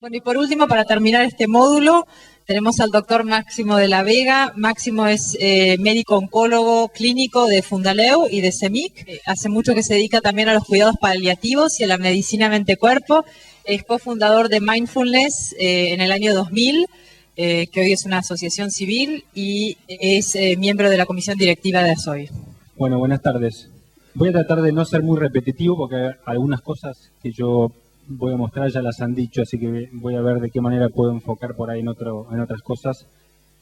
Bueno, y por último, para terminar este módulo, tenemos al doctor Máximo de la Vega. Máximo es médico oncólogo clínico de Fundaleu y de CEMIC. Hace mucho que se dedica también a los cuidados paliativos y a la medicina mente-cuerpo. Es cofundador de Mindfulness en el año 2000, que hoy es una asociación civil, y es miembro de la comisión directiva de ASOI. Bueno, buenas tardes. Voy a tratar de no ser muy repetitivo porque algunas cosas que yo voy a mostrar ya las han dicho, así que voy a ver de qué manera puedo enfocar por ahí en otras cosas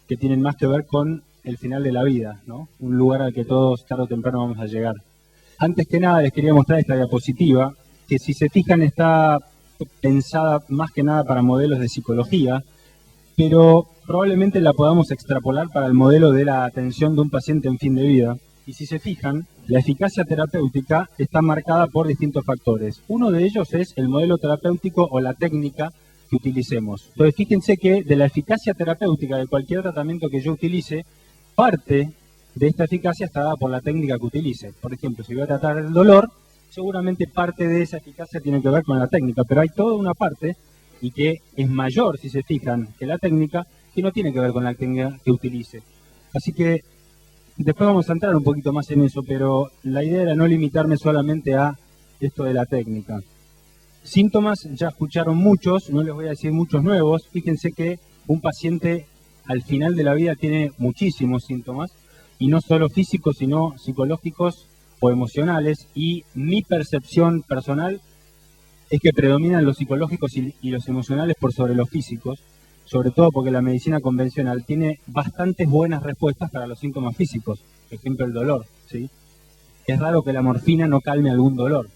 que tienen más que ver con el final de la vida, ¿no? Un lugar al que todos tarde o temprano vamos a llegar. Antes que nada les quería mostrar esta diapositiva, que si se fijan está pensada más que nada para modelos de psicología, pero probablemente la podamos extrapolar para el modelo de la atención de un paciente en fin de vida. Y si se fijan, la eficacia terapéutica está marcada por distintos factores. Uno de ellos es el modelo terapéutico o la técnica que utilicemos. Entonces, fíjense que de la eficacia terapéutica de cualquier tratamiento que yo utilice, parte de esta eficacia está dada por la técnica que utilice. Por ejemplo, si voy a tratar el dolor, seguramente parte de esa eficacia tiene que ver con la técnica, pero hay toda una parte, y que es mayor, si se fijan, que la técnica, que no tiene que ver con la técnica que utilice. Así que después vamos a entrar un poquito más en eso, pero la idea era no limitarme solamente a esto de la técnica. Síntomas, ya escucharon muchos, no les voy a decir muchos nuevos. Fíjense que un paciente al final de la vida tiene muchísimos síntomas, y no solo físicos, sino psicológicos o emocionales, y mi percepción personal es que predominan los psicológicos y los emocionales por sobre los físicos, sobre todo porque la medicina convencional tiene bastantes buenas respuestas para los síntomas físicos, por ejemplo el dolor, ¿sí? Es raro que la morfina no calme algún dolor,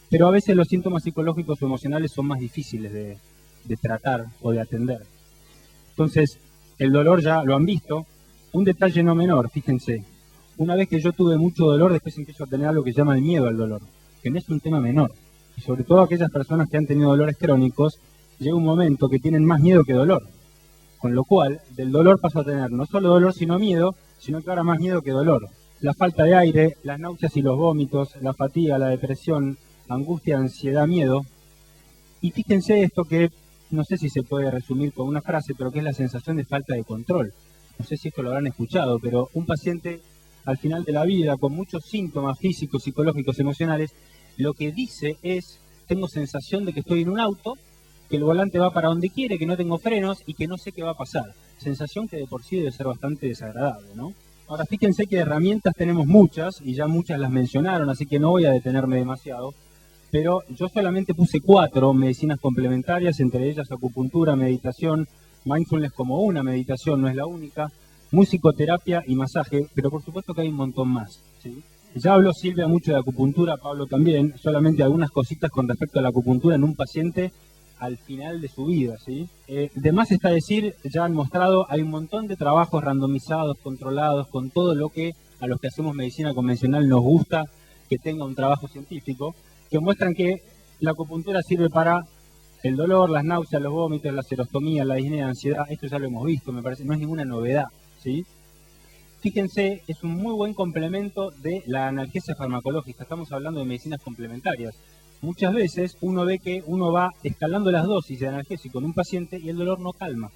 pero a veces los síntomas psicológicos o emocionales son más difíciles de tratar o de atender. Entonces, el dolor ya lo han visto. Un detalle no menor, fíjense, una vez que yo tuve mucho dolor, después empiezo a tener algo que se llama el miedo al dolor, que no es un tema menor. Y sobre todo aquellas personas que han tenido dolores crónicos, llega un momento que tienen más miedo que dolor. Con lo cual, del dolor paso a tener no solo dolor, sino miedo, sino que ahora más miedo que dolor. La falta de aire, las náuseas y los vómitos, la fatiga, la depresión, angustia, ansiedad, miedo. Y fíjense esto que no sé si se puede resumir con una frase, pero que es la sensación de falta de control. No sé si esto lo habrán escuchado, pero un paciente al final de la vida con muchos síntomas físicos, psicológicos, emocionales, lo que dice es: tengo sensación de que estoy en un auto, que el volante va para donde quiere, que no tengo frenos y que no sé qué va a pasar. Sensación que de por sí debe ser bastante desagradable, ¿no? Ahora fíjense que herramientas tenemos muchas, y ya muchas las mencionaron, así que no voy a detenerme demasiado, pero yo solamente puse 4 medicinas complementarias, entre ellas acupuntura, meditación, mindfulness como una meditación, no es la única, musicoterapia y masaje, pero por supuesto que hay un montón más, ¿sí? Ya habló Silvia mucho de acupuntura, Pablo también, solamente algunas cositas con respecto a la acupuntura en un paciente al final de su vida, ¿sí? De más está decir, ya han mostrado, hay un montón de trabajos randomizados, controlados, con todo lo que a los que hacemos medicina convencional nos gusta que tenga un trabajo científico, que muestran que la acupuntura sirve para el dolor, las náuseas, los vómitos, la serostomía, la disnea, la ansiedad. Esto ya lo hemos visto, me parece, no es ninguna novedad, ¿sí? Fíjense, es un muy buen complemento de la analgesia farmacológica. Estamos hablando de medicinas complementarias. Muchas veces uno ve que uno va escalando las dosis de analgésico en un paciente y el dolor no calma,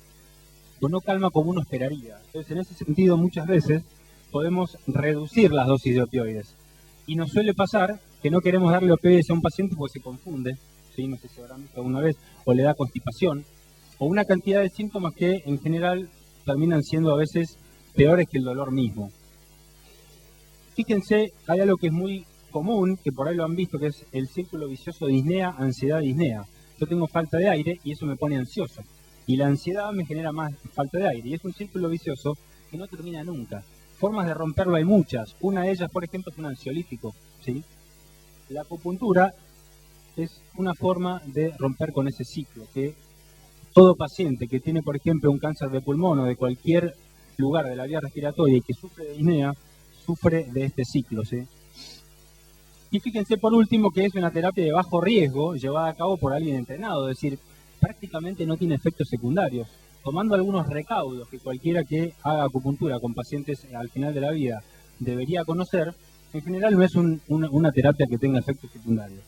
o no calma como uno esperaría. Entonces, en ese sentido, muchas veces podemos reducir las dosis de opioides. Y nos suele pasar que no queremos darle opioides a un paciente porque se confunde, ¿sí? No sé si habrán visto alguna vez, o le da constipación, o una cantidad de síntomas que en general terminan siendo a veces peores que el dolor mismo. Fíjense, hay algo que es muy común, que por ahí lo han visto, que es el círculo vicioso de disnea, ansiedad, disnea. Yo tengo falta de aire y eso me pone ansioso. Y la ansiedad me genera más falta de aire. Y es un círculo vicioso que no termina nunca. Formas de romperlo hay muchas. Una de ellas, por ejemplo, es un ansiolítico, ¿sí? La acupuntura es una forma de romper con ese ciclo, que todo paciente que tiene, por ejemplo, un cáncer de pulmón o de cualquier lugar de la vía respiratoria y que sufre de disnea, sufre de este ciclo, ¿sí? Y fíjense por último que es una terapia de bajo riesgo llevada a cabo por alguien entrenado, es decir, prácticamente no tiene efectos secundarios, tomando algunos recaudos que cualquiera que haga acupuntura con pacientes al final de la vida debería conocer. En general no es una terapia que tenga efectos secundarios.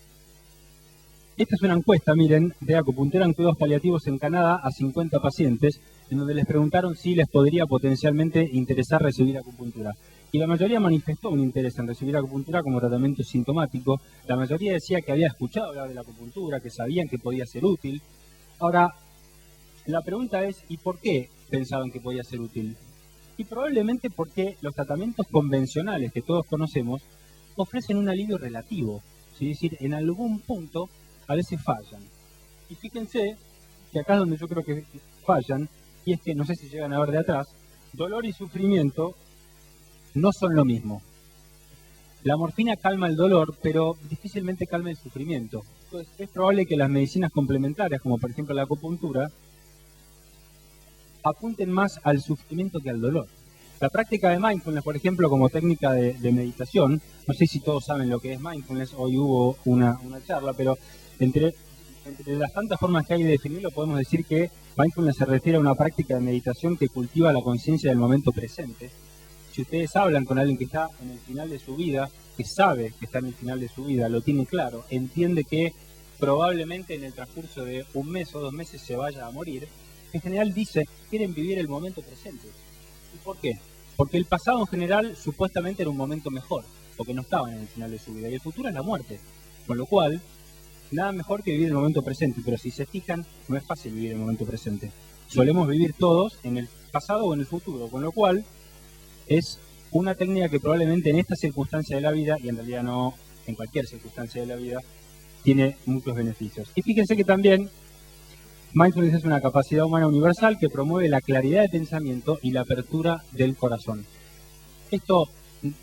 Esta es una encuesta, miren, de acupuntura en cuidados paliativos en Canadá a 50 pacientes, en donde les preguntaron si les podría potencialmente interesar recibir acupuntura. Y la mayoría manifestó un interés en recibir acupuntura como tratamiento sintomático. La mayoría decía que había escuchado hablar de la acupuntura, que sabían que podía ser útil. Ahora, la pregunta es, ¿y por qué pensaban que podía ser útil? Y probablemente porque los tratamientos convencionales que todos conocemos ofrecen un alivio relativo. ¿Sí? Es decir, en algún punto a veces fallan. Y fíjense que acá es donde yo creo que fallan, y es que, no sé si llegan a ver de atrás, dolor y sufrimiento no son lo mismo. La morfina calma el dolor, pero difícilmente calma el sufrimiento. Entonces, es probable que las medicinas complementarias, como por ejemplo la acupuntura, apunten más al sufrimiento que al dolor. La práctica de mindfulness, por ejemplo, como técnica de meditación, no sé si todos saben lo que es mindfulness, hoy hubo una charla, pero entre las tantas formas que hay de definirlo, podemos decir que mindfulness se refiere a una práctica de meditación que cultiva la conciencia del momento presente. Si ustedes hablan con alguien que está en el final de su vida, que sabe que está en el final de su vida, lo tiene claro, entiende que probablemente en el transcurso de un mes o 2 meses se vaya a morir, en general dice, quieren vivir el momento presente. ¿Y por qué? Porque el pasado en general supuestamente era un momento mejor, porque no estaban en el final de su vida, y el futuro es la muerte. Con lo cual, nada mejor que vivir el momento presente, pero si se fijan, no es fácil vivir el momento presente. Solemos vivir todos en el pasado o en el futuro, con lo cual es una técnica que probablemente en esta circunstancia de la vida, y en realidad no en cualquier circunstancia de la vida, tiene muchos beneficios. Y fíjense que también mindfulness es una capacidad humana universal que promueve la claridad de pensamiento y la apertura del corazón. Esto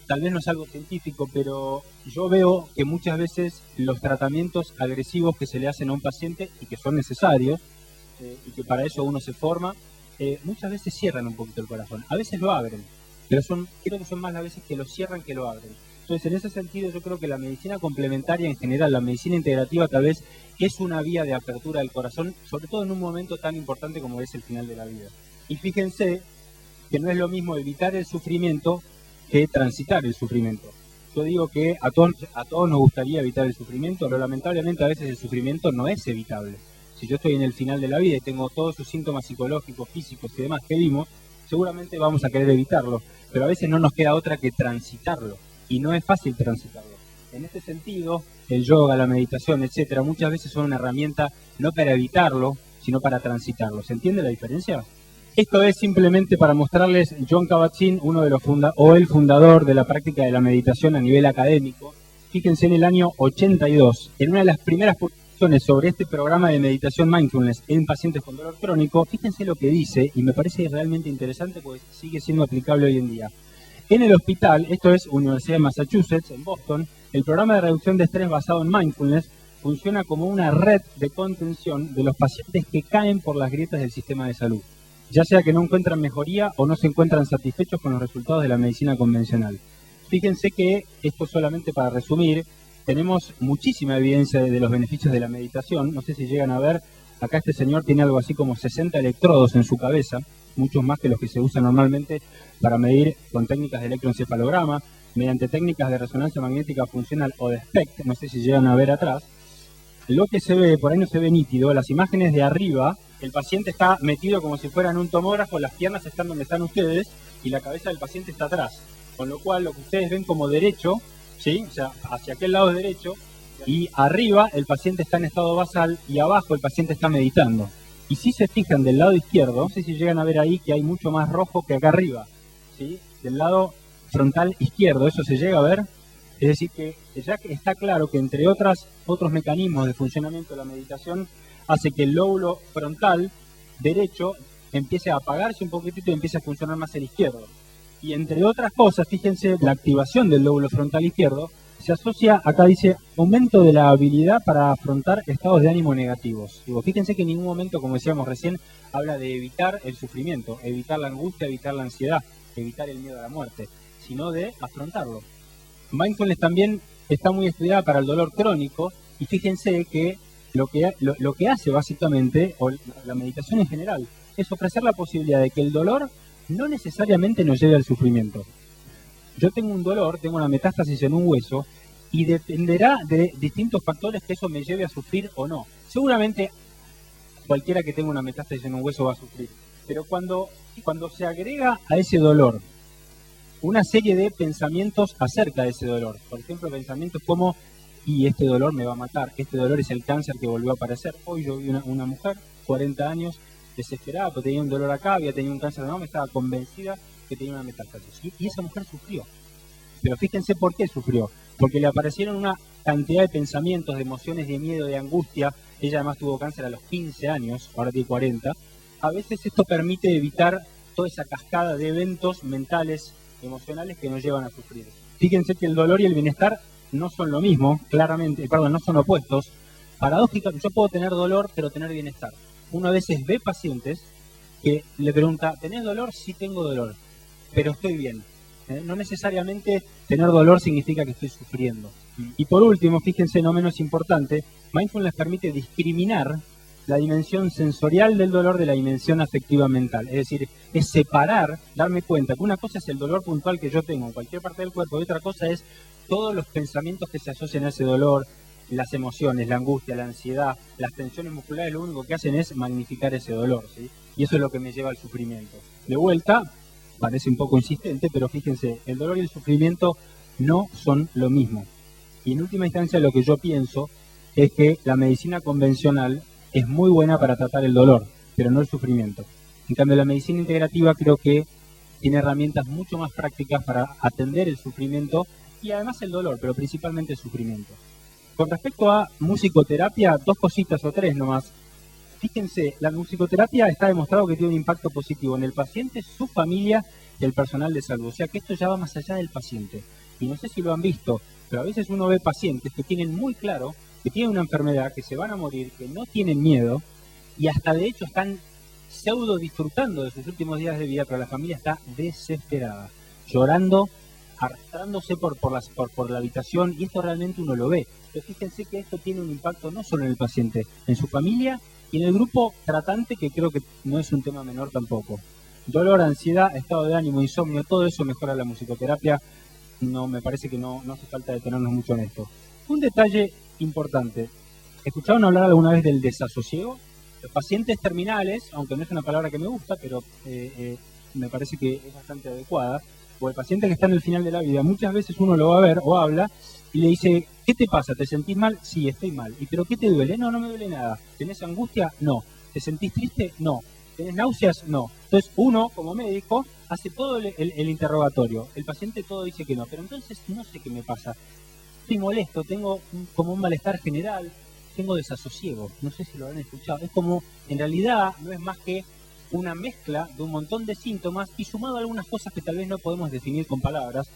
tal vez no es algo científico, pero yo veo que muchas veces los tratamientos agresivos que se le hacen a un paciente y que son necesarios, y que para eso uno se forma, muchas veces cierran un poquito el corazón. A veces lo abren, pero creo que son más las veces que lo cierran que lo abren. Entonces, en ese sentido, yo creo que la medicina complementaria en general, la medicina integrativa tal vez es una vía de apertura del corazón, sobre todo en un momento tan importante como es el final de la vida. Y fíjense que no es lo mismo evitar el sufrimiento que transitar el sufrimiento. Yo digo que a todos nos gustaría evitar el sufrimiento, pero lamentablemente a veces el sufrimiento no es evitable. Si yo estoy en el final de la vida y tengo todos sus síntomas psicológicos, físicos y demás que vimos, seguramente vamos a querer evitarlo, pero a veces no nos queda otra que transitarlo. Y no es fácil transitarlo. En este sentido, el yoga, la meditación, etcétera, muchas veces son una herramienta no para evitarlo, sino para transitarlo. ¿Se entiende la diferencia? Esto es simplemente para mostrarles Jon Kabat-Zinn, el fundador de la práctica de la meditación a nivel académico. Fíjense en el año 82, en una de las primeras publicaciones sobre este programa de meditación mindfulness en pacientes con dolor crónico, fíjense lo que dice, y me parece realmente interesante porque sigue siendo aplicable hoy en día. En el hospital, esto es Universidad de Massachusetts, en Boston, el programa de reducción de estrés basado en mindfulness funciona como una red de contención de los pacientes que caen por las grietas del sistema de salud, ya sea que no encuentran mejoría o no se encuentran satisfechos con los resultados de la medicina convencional. Fíjense que, esto solamente para resumir, tenemos muchísima evidencia de los beneficios de la meditación. No sé si llegan a ver, acá este señor tiene algo así como 60 electrodos en su cabeza, muchos más que los que se usan normalmente para medir con técnicas de electroencefalograma, mediante técnicas de resonancia magnética funcional o de SPECT, no sé si llegan a ver atrás. Lo que se ve, por ahí no se ve nítido, las imágenes de arriba, el paciente está metido como si fuera en un tomógrafo, las piernas están donde están ustedes y la cabeza del paciente está atrás. Con lo cual lo que ustedes ven como derecho, ¿sí? O sea, hacia aquel lado derecho, y arriba el paciente está en estado basal y abajo el paciente está meditando. Y si se fijan del lado izquierdo, no sé si llegan a ver ahí que hay mucho más rojo que acá arriba, ¿sí? Del lado frontal izquierdo, ¿eso se llega a ver? Es decir, que ya que está claro que entre otros mecanismos de funcionamiento de la meditación hace que el lóbulo frontal derecho empiece a apagarse un poquitito y empiece a funcionar más el izquierdo. Y entre otras cosas, fíjense, la activación del lóbulo frontal izquierdo se asocia, acá dice, aumento de la habilidad para afrontar estados de ánimo negativos. Digo, fíjense que en ningún momento, como decíamos recién, habla de evitar el sufrimiento, evitar la angustia, evitar la ansiedad, evitar el miedo a la muerte, sino de afrontarlo. Mindfulness también está muy estudiada para el dolor crónico, y fíjense que lo que hace básicamente, o la meditación en general, es ofrecer la posibilidad de que el dolor no necesariamente nos lleve al sufrimiento. Yo tengo un dolor, tengo una metástasis en un hueso, y dependerá de distintos factores que eso me lleve a sufrir o no. Seguramente cualquiera que tenga una metástasis en un hueso va a sufrir, pero cuando se agrega a ese dolor una serie de pensamientos acerca de ese dolor, por ejemplo, pensamientos como, y este dolor me va a matar, este dolor es el cáncer que volvió a aparecer. Hoy yo vi una mujer, 40 años, desesperada, porque tenía un dolor acá, había tenido un cáncer de mama, estaba convencida que tenía una metástasis. Y esa mujer sufrió. Pero fíjense por qué sufrió. Porque le aparecieron una cantidad de pensamientos, de emociones, de miedo, de angustia. Ella además tuvo cáncer a los 15 años, ahora tiene 40. A veces esto permite evitar toda esa cascada de eventos mentales, emocionales que nos llevan a sufrir. Fíjense que el dolor y el bienestar no son lo mismo, no son opuestos. Paradójicamente, yo puedo tener dolor, pero tener bienestar. Uno a veces ve pacientes que le pregunta, ¿tenés dolor? Sí tengo dolor, pero estoy bien. No necesariamente tener dolor significa que estoy sufriendo. Y por último, fíjense, no menos importante, mindfulness permite discriminar la dimensión sensorial del dolor de la dimensión afectiva mental. Es decir, es separar, darme cuenta que una cosa es el dolor puntual que yo tengo en cualquier parte del cuerpo y otra cosa es todos los pensamientos que se asocian a ese dolor, las emociones, la angustia, la ansiedad, las tensiones musculares, lo único que hacen es magnificar ese dolor, ¿sí? Y eso es lo que me lleva al sufrimiento. De vuelta, parece un poco insistente, pero fíjense, el dolor y el sufrimiento no son lo mismo. Y en última instancia lo que yo pienso es que la medicina convencional es muy buena para tratar el dolor, pero no el sufrimiento. En cambio, la medicina integrativa creo que tiene herramientas mucho más prácticas para atender el sufrimiento y además el dolor, pero principalmente el sufrimiento. Con respecto a musicoterapia, dos cositas o tres nomás. Fíjense, la musicoterapia está demostrado que tiene un impacto positivo en el paciente, su familia y el personal de salud. O sea que esto ya va más allá del paciente. Y no sé si lo han visto, pero a veces uno ve pacientes que tienen muy claro que tienen una enfermedad, que se van a morir, que no tienen miedo y hasta de hecho están pseudo disfrutando de sus últimos días de vida, pero la familia está desesperada, llorando, arrastrándose por la habitación, y esto realmente uno lo ve. Pero fíjense que esto tiene un impacto no solo en el paciente, en su familia y en el grupo tratante, que creo que no es un tema menor tampoco. Dolor, ansiedad, estado de ánimo, insomnio, todo eso mejora la musicoterapia. No, me parece que no hace falta detenernos mucho en esto. Un detalle importante. ¿Escucharon hablar alguna vez del desasosiego? Los pacientes terminales, aunque no es una palabra que me gusta, pero me parece que es bastante adecuada, o el paciente que está en el final de la vida, muchas veces uno lo va a ver o habla y le dice, ¿qué te pasa? ¿Te sentís mal? Sí, estoy mal. ¿Y pero qué te duele? No, no me duele nada. ¿Tenés angustia? No. ¿Te sentís triste? No. ¿Tenés náuseas? No. Entonces uno, como médico, hace todo el interrogatorio. El paciente todo dice que no, pero entonces no sé qué me pasa. Estoy molesto, tengo como un malestar general, tengo desasosiego. No sé si lo han escuchado. Es como, en realidad, no es más que una mezcla de un montón de síntomas y sumado a algunas cosas que tal vez no podemos definir con palabras.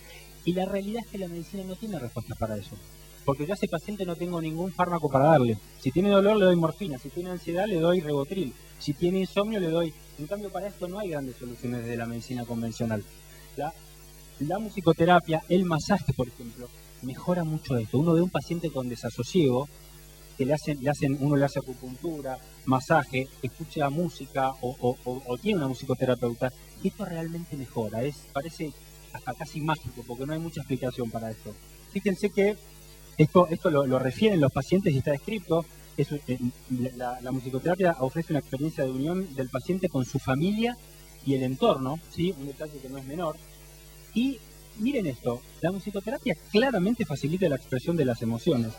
Y la realidad es que la medicina no tiene respuestas para eso. Porque yo a ese paciente no tengo ningún fármaco para darle. Si tiene dolor le doy morfina, si tiene ansiedad le doy Rivotril, si tiene insomnio le doy... En cambio, para esto no hay grandes soluciones de la medicina convencional. La musicoterapia, el masaje, por ejemplo, mejora mucho esto. Uno ve un paciente con desasosiego, que uno le hace acupuntura, masaje, escucha música o tiene una musicoterapeuta, y esto realmente mejora. Parece hasta casi mágico, porque no hay mucha explicación para esto. Fíjense que esto lo refieren los pacientes y está descrito. La musicoterapia ofrece una experiencia de unión del paciente con su familia y el entorno, ¿sí? Un detalle que no es menor. Y miren esto, la musicoterapia claramente facilita la expresión de las emociones.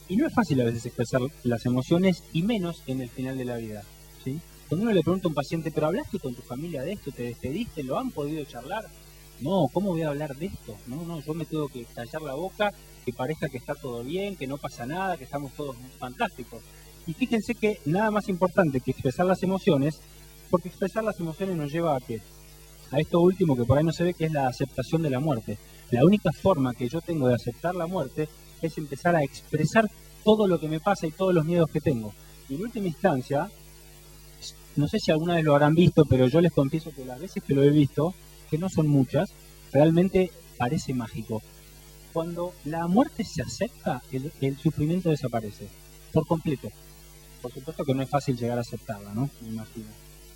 Y no es fácil a veces expresar las emociones, y menos en el final de la vida, ¿sí? Cuando uno le pregunta a un paciente, ¿pero hablaste con tu familia de esto? ¿Te despediste? ¿Lo han podido charlar? No, ¿cómo voy a hablar de esto? No, yo me tengo que callar la boca, que parezca que está todo bien, que no pasa nada, que estamos todos fantásticos. Y fíjense que nada más importante que expresar las emociones, porque expresar las emociones nos lleva a ¿qué? A esto último que por ahí no se ve, que es la aceptación de la muerte. La única forma que yo tengo de aceptar la muerte es empezar a expresar todo lo que me pasa y todos los miedos que tengo. Y en última instancia, no sé si alguna vez lo habrán visto, pero yo les confieso que las veces que lo he visto, que no son muchas, realmente parece mágico. Cuando la muerte se acepta, el sufrimiento desaparece, por completo. Por supuesto que no es fácil llegar a aceptarla, ¿no? Me imagino.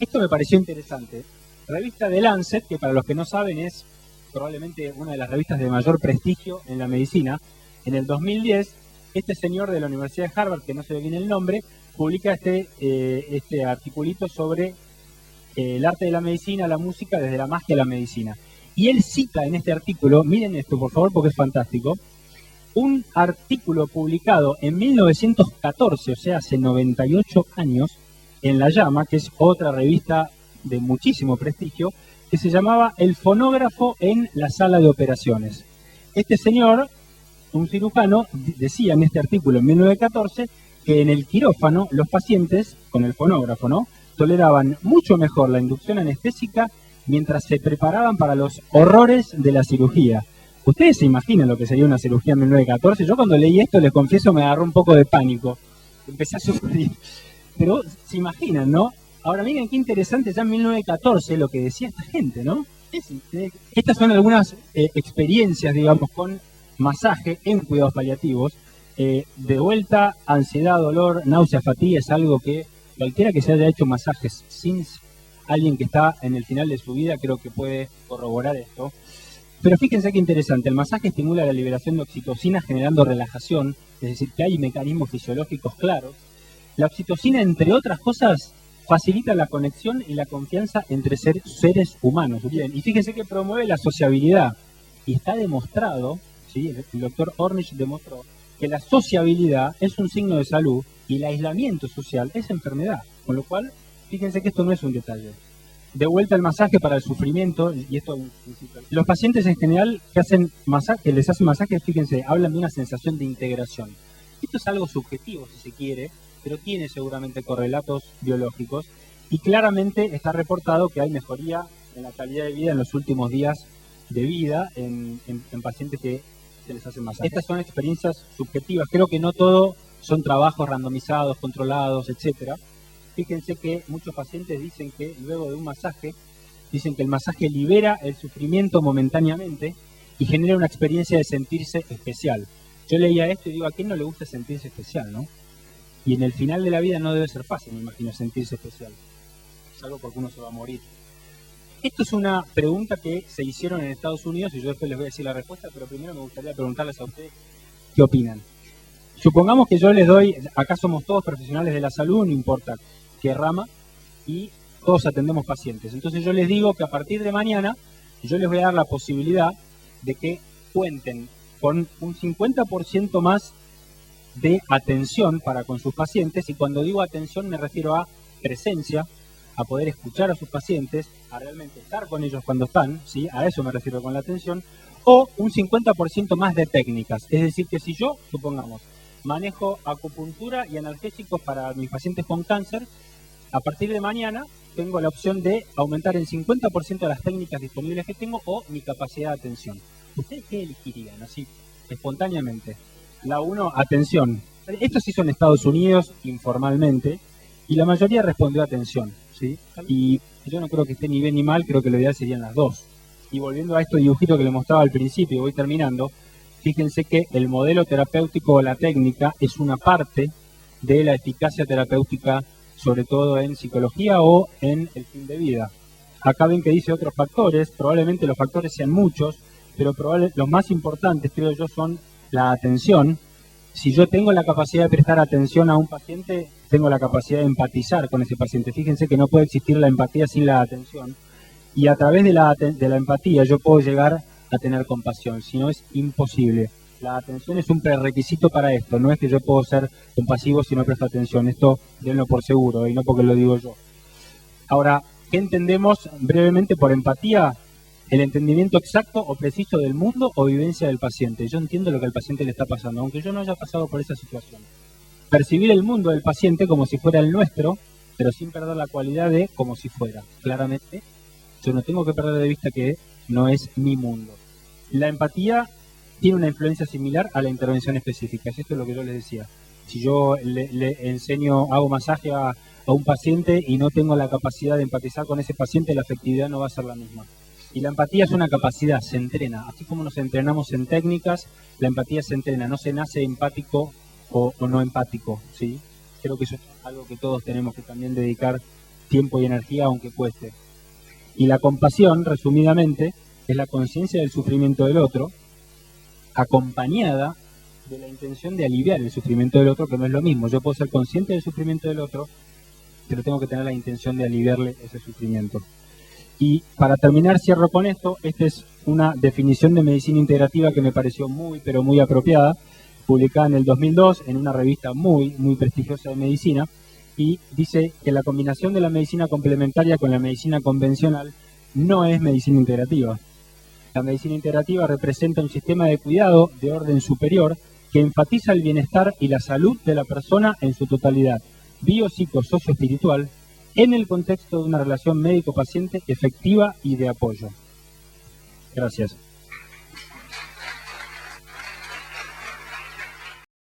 Esto me pareció interesante. Revista The Lancet, que para los que no saben es probablemente una de las revistas de mayor prestigio en la medicina, En el 2010, este señor de la Universidad de Harvard, que no sé bien el nombre, publica este articulito sobre el arte de la medicina, la música, desde la magia a la medicina. Y él cita en este artículo, miren esto por favor porque es fantástico, un artículo publicado en 1914, o sea, hace 98 años, en La Llama, que es otra revista de muchísimo prestigio, que se llamaba El fonógrafo en la sala de operaciones. Este señor, un cirujano, decía en este artículo en 1914 que en el quirófano los pacientes, con el fonógrafo, ¿no?, toleraban mucho mejor la inducción anestésica mientras se preparaban para los horrores de la cirugía. ¿Ustedes se imaginan lo que sería una cirugía en 1914? Yo cuando leí esto, les confieso, me agarró un poco de pánico. Empecé a sufrir. Pero se imaginan, ¿no? Ahora miren qué interesante ya en 1914 lo que decía esta gente, ¿no? Estas son algunas experiencias, digamos, con masaje en cuidados paliativos. De vuelta, ansiedad, dolor, náusea, fatiga, es algo que cualquiera que se haya hecho masajes sin alguien que está en el final de su vida, creo que puede corroborar esto. Pero fíjense qué interesante, el masaje estimula la liberación de oxitocina generando relajación, es decir, que hay mecanismos fisiológicos claros. La oxitocina, entre otras cosas, facilita la conexión y la confianza entre seres humanos. Bien, y fíjense que promueve la sociabilidad. Y está demostrado, ¿sí?, el doctor Ornish demostró que la sociabilidad es un signo de salud y el aislamiento social es enfermedad. Con lo cual, fíjense que esto no es un detalle. De vuelta al masaje para el sufrimiento, y esto los pacientes en general que les hacen masaje, fíjense, hablan de una sensación de integración. Esto es algo subjetivo, si se quiere, pero tiene seguramente correlatos biológicos, y claramente está reportado que hay mejoría en la calidad de vida en los últimos días de vida en pacientes que se les hacen masaje. Estas son experiencias subjetivas, creo que no todo son trabajos randomizados, controlados, etcétera. Fíjense que muchos pacientes dicen que luego de un masaje, dicen que el masaje libera el sufrimiento momentáneamente y genera una experiencia de sentirse especial. Yo leía esto y digo, ¿a quién no le gusta sentirse especial, no? Y en el final de la vida no debe ser fácil, me imagino, sentirse especial. Salvo porque uno se va a morir. Esto es una pregunta que se hicieron en Estados Unidos y yo después les voy a decir la respuesta, pero primero me gustaría preguntarles a ustedes qué opinan. Supongamos que yo les doy, acá somos todos profesionales de la salud, no importa qué rama, y todos atendemos pacientes. Entonces yo les digo que a partir de mañana yo les voy a dar la posibilidad de que cuenten con un 50% más de atención para con sus pacientes, y cuando digo atención me refiero a presencia, a poder escuchar a sus pacientes, a realmente estar con ellos cuando están, ¿sí?, a eso me refiero con la atención, o un 50% más de técnicas. Es decir, que si yo, supongamos, manejo acupuntura y analgésicos para mis pacientes con cáncer, a partir de mañana tengo la opción de aumentar el 50% de las técnicas disponibles que tengo o mi capacidad de atención. ¿Ustedes qué elegirían, así, espontáneamente? La 1, atención. Esto se hizo en Estados Unidos informalmente y la mayoría respondió atención, ¿sí? Y yo no creo que esté ni bien ni mal, creo que lo ideal serían las dos. Y volviendo a este dibujito que les mostraba al principio, y voy terminando, fíjense que el modelo terapéutico o la técnica es una parte de la eficacia terapéutica, sobre todo en psicología o en el fin de vida. Acá ven que dice otros factores, probablemente los factores sean muchos, pero los más importantes, creo yo, son la atención. Si yo tengo la capacidad de prestar atención a un paciente, tengo la capacidad de empatizar con ese paciente. Fíjense que no puede existir la empatía sin la atención. Y a través de la empatía yo puedo llegar a tener compasión, si no es imposible. La atención es un prerequisito para esto, no es que yo puedo ser compasivo si no presto atención, esto denlo por seguro y no porque lo digo yo. Ahora, ¿qué entendemos brevemente por empatía? El entendimiento exacto o preciso del mundo o vivencia del paciente. Yo entiendo lo que al paciente le está pasando, aunque yo no haya pasado por esa situación. Percibir el mundo del paciente como si fuera el nuestro, pero sin perder la cualidad de como si fuera. Claramente, yo no tengo que perder de vista que no es mi mundo. La empatía tiene una influencia similar a la intervención específica. Esto es lo que yo les decía. Si yo le enseño, hago masaje a un paciente y no tengo la capacidad de empatizar con ese paciente, la efectividad no va a ser la misma. Y la empatía es una capacidad, se entrena. Así como nos entrenamos en técnicas, la empatía se entrena. No se nace empático o no empático, ¿sí? Creo que eso es algo que todos tenemos que también dedicar tiempo y energía, aunque cueste. Y la compasión, resumidamente, es la conciencia del sufrimiento del otro, acompañada de la intención de aliviar el sufrimiento del otro, que no es lo mismo. Yo puedo ser consciente del sufrimiento del otro, pero tengo que tener la intención de aliviarle ese sufrimiento. Y para terminar, cierro con esto. Esta es una definición de medicina integrativa que me pareció muy, pero muy apropiada, publicada en el 2002 en una revista muy prestigiosa de medicina, y dice que la combinación de la medicina complementaria con la medicina convencional no es medicina integrativa. La medicina integrativa representa un sistema de cuidado de orden superior que enfatiza el bienestar y la salud de la persona en su totalidad, biopsico-socio-espiritual, en el contexto de una relación médico-paciente efectiva y de apoyo. Gracias.